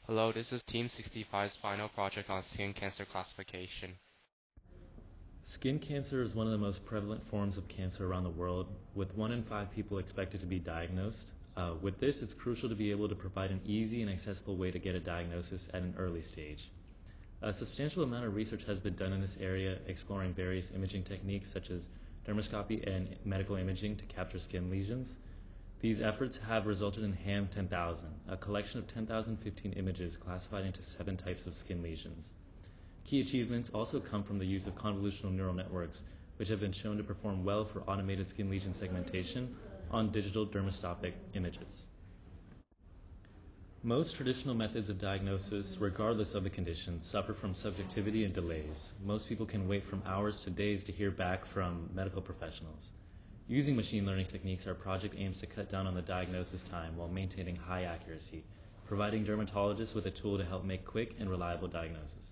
Hello, this is Team 65's final project on skin cancer classification. Skin cancer is one of the most prevalent forms of cancer around the world, with 1 in 5 people expected to be diagnosed. With this, it's crucial to be able to provide an easy and accessible way to get a diagnosis at an early stage. A substantial amount of research has been done in this area, exploring various imaging techniques such as dermoscopy and medical imaging to capture skin lesions. These efforts have resulted in HAM 10,000, a collection of 10,015 images classified into 7 types of skin lesions. Key achievements also come from the use of convolutional neural networks, which have been shown to perform well for automated skin lesion segmentation on digital dermoscopic images. Most traditional methods of diagnosis, regardless of the condition, suffer from subjectivity and delays. Most people can wait from hours to days to hear back from medical professionals. Using machine learning techniques, our project aims to cut down on the diagnosis time while maintaining high accuracy, providing dermatologists with a tool to help make quick and reliable diagnoses.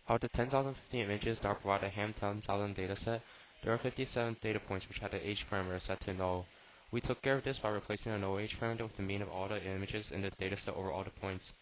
Of the 10,015 images that are provided a HAM 10,000 dataset, there are 57 data points which had the age parameter set to null. We took care of this by replacing the null age parameter with the mean of all the images in the dataset over all the points.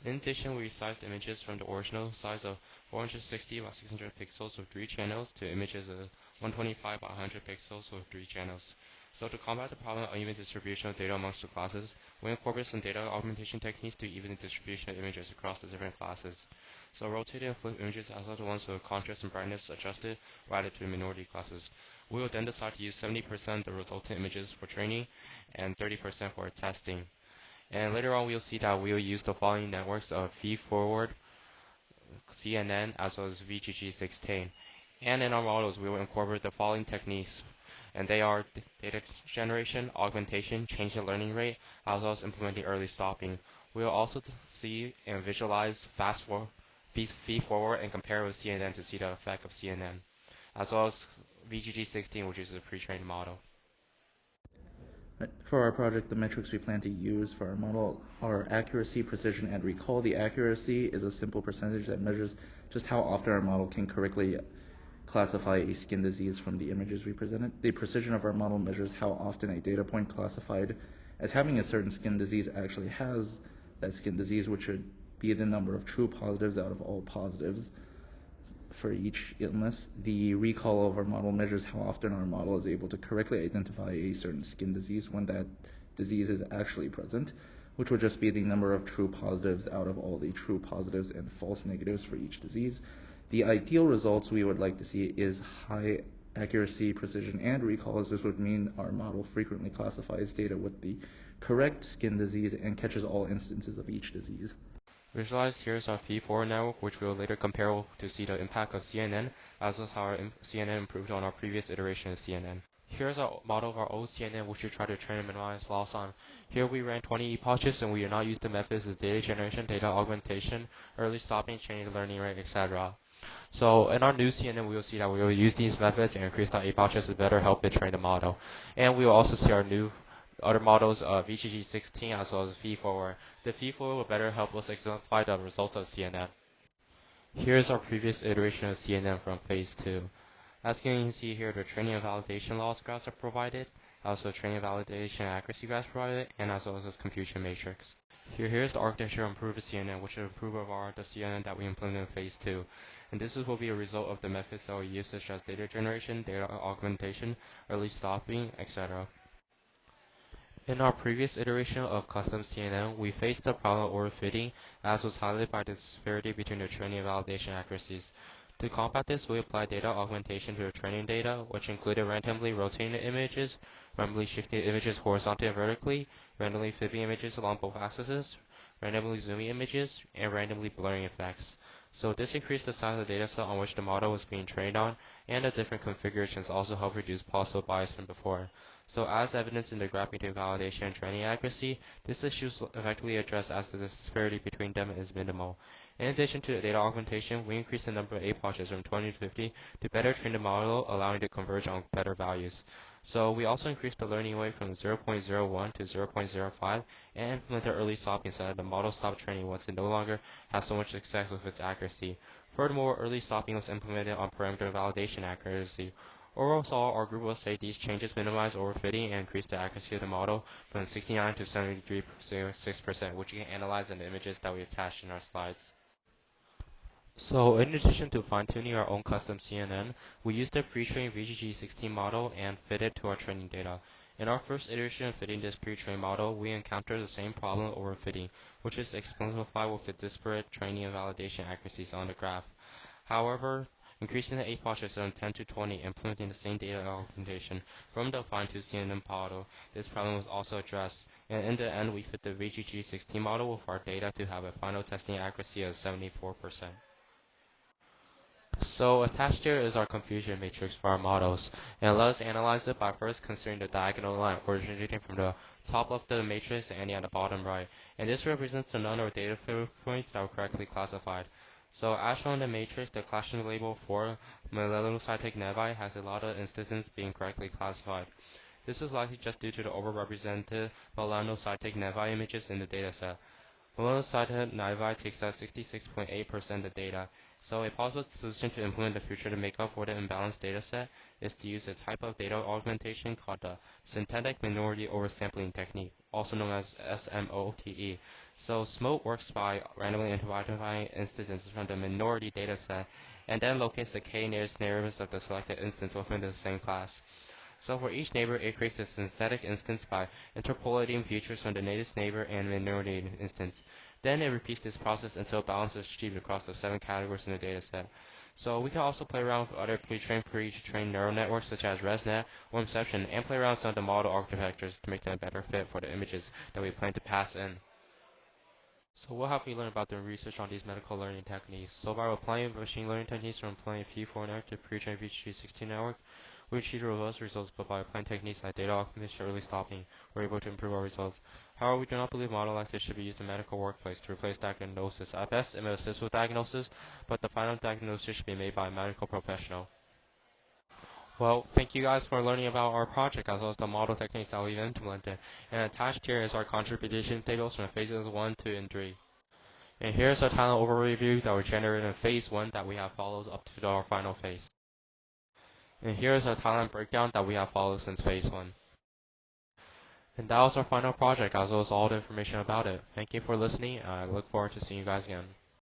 In addition, we resized images from the original size of 460 by 600 pixels with 3 channels to images of 125 by 100 pixels with 3 channels. So to combat the problem of uneven distribution of data amongst the classes, we incorporated some data augmentation techniques to even the distribution of images across the different classes. So rotated and flipped images as well as the ones with contrast and brightness adjusted were added to the minority classes. We will then decide to use 70% of the resultant images for training and 30% for testing. And later on, we'll see that we'll use the following networks of feed-forward, CNN, as well as VGG16. And in our models, we will incorporate the following techniques, and they are data generation, augmentation, change the learning rate, as well as implementing early stopping. We will also see and visualize feed-forward and compare with CNN to see the effect of CNN, as well as VGG16, which is a pre-trained model. For our project, the metrics we plan to use for our model are accuracy, precision, and recall. The accuracy is a simple percentage that measures just how often our model can correctly classify a skin disease from the images we presented. The precision of our model measures how often a data point classified as having a certain skin disease actually has that skin disease, which should be the number of true positives out of all positives for each illness. The recall of our model measures how often our model is able to correctly identify a certain skin disease when that disease is actually present, which would just be the number of true positives out of all the true positives and false negatives for each disease. The ideal results we would like to see is high accuracy, precision, and recall, as this would mean our model frequently classifies data with the correct skin disease and catches all instances of each disease. Visualized here is our feed-forward network, which we will later compare to see the impact of CNN, as well as how our CNN improved on our previous iteration of CNN. Here's our model of our old CNN, which we try to train and minimize loss on. Here we ran 20 epochs, and we did not use the methods of data generation, data augmentation, early stopping, changing the learning rate, etc. So in our new CNN, we will see that we will use these methods and increase our epochs to better help it train the model. And we will also see our new other models of VGG16 as well as feed-forward. The feed-forward will better help us exemplify the results of CNN. Here's our previous iteration of CNN from phase 2. As you can see here, the training and validation loss graphs are provided, also training and validation accuracy graphs provided, and as well as this confusion matrix. Here's the architecture of improved CNN, which will improve over the CNN that we implemented in phase 2. And this will be a result of the methods that we use, such as data generation, data augmentation, early stopping, etc. In our previous iteration of custom CNN, we faced the problem of overfitting, as was highlighted by the disparity between the training and validation accuracies. To combat this, we applied data augmentation to the training data, which included randomly rotating the images, randomly shifting the images horizontally and vertically, randomly flipping images along both axes, randomly zooming images, and randomly blurring effects. So this increased the size of the dataset on which the model was being trained on, and the different configurations also helped reduce possible bias from before. So as evidenced in the graph between validation and training accuracy, this issue is effectively addressed as the disparity between them is minimal. In addition to the data augmentation, we increased the number of epochs from 20 to 50 to better train the model, allowing it to converge on better values. So we also increased the learning rate from 0.01 to 0.05 and implemented early stopping so that the model stopped training once it no longer has so much success with its accuracy. Furthermore, early stopping was implemented on parameter validation accuracy, Overall, our group will say these changes minimize overfitting and increase the accuracy of the model from 69 to 73.6%, which you can analyze in the images that we attached in our slides. So in addition to fine-tuning our own custom CNN, we used the pre-trained VGG16 model and fit it to our training data. In our first iteration of fitting this pre-trained model, we encountered the same problem overfitting, which is exemplified with the disparate training and validation accuracies on the graph. However, increasing the APOS from 10 to 20, implementing the same data augmentation from the fine-tuned CNN model, this problem was also addressed, and in the end we fit the VGG16 model with our data to have a final testing accuracy of 74%. So attached here is our confusion matrix for our models, and let us analyze it by first considering the diagonal line originating from the top left of the matrix and at the bottom right, and this represents the number of data points that were correctly classified. So as shown in the matrix, the classification label for melanocytic nevi has a lot of instances being correctly classified. This is likely just due to the overrepresented melanocytic nevi images in the dataset. Melanocytic nevi takes up 66.8% of the data, so a possible solution to implement the future to make up for the imbalanced dataset is to use a type of data augmentation called the synthetic minority oversampling technique, also known as SMOTE. So SMOTE works by randomly identifying instances from the minority dataset and then locates the k nearest neighbors of the selected instance within the same class. So for each neighbor, it creates a synthetic instance by interpolating features from the nearest neighbor and minority instance. Then it repeats this process until balance is achieved across the 7 categories in the dataset. So we can also play around with other pre-trained neural networks such as ResNet or Inception and play around with some of the model architectures to make them a better fit for the images that we plan to pass in. So what have we learned about the research on these medical learning techniques? So by applying machine learning techniques from applying P4 network to pre-trained VGG16 network, we achieved robust results, but by applying techniques like data augmentation or early stopping, we're able to improve our results. However, we do not believe a model like this should be used in medical workplace to replace diagnosis. At best, it may assist with diagnosis, but the final diagnosis should be made by a medical professional. Well, thank you guys for learning about our project as well as the model techniques that we've implemented. And attached here is our contribution tables from phases 1, 2, and 3. And here's our talent overview that were generated in phase 1 that we have followed up to our final phase. And here is our talent breakdown that we have followed since phase 1. And that was our final project as well as all the information about it. Thank you for listening. I look forward to seeing you guys again.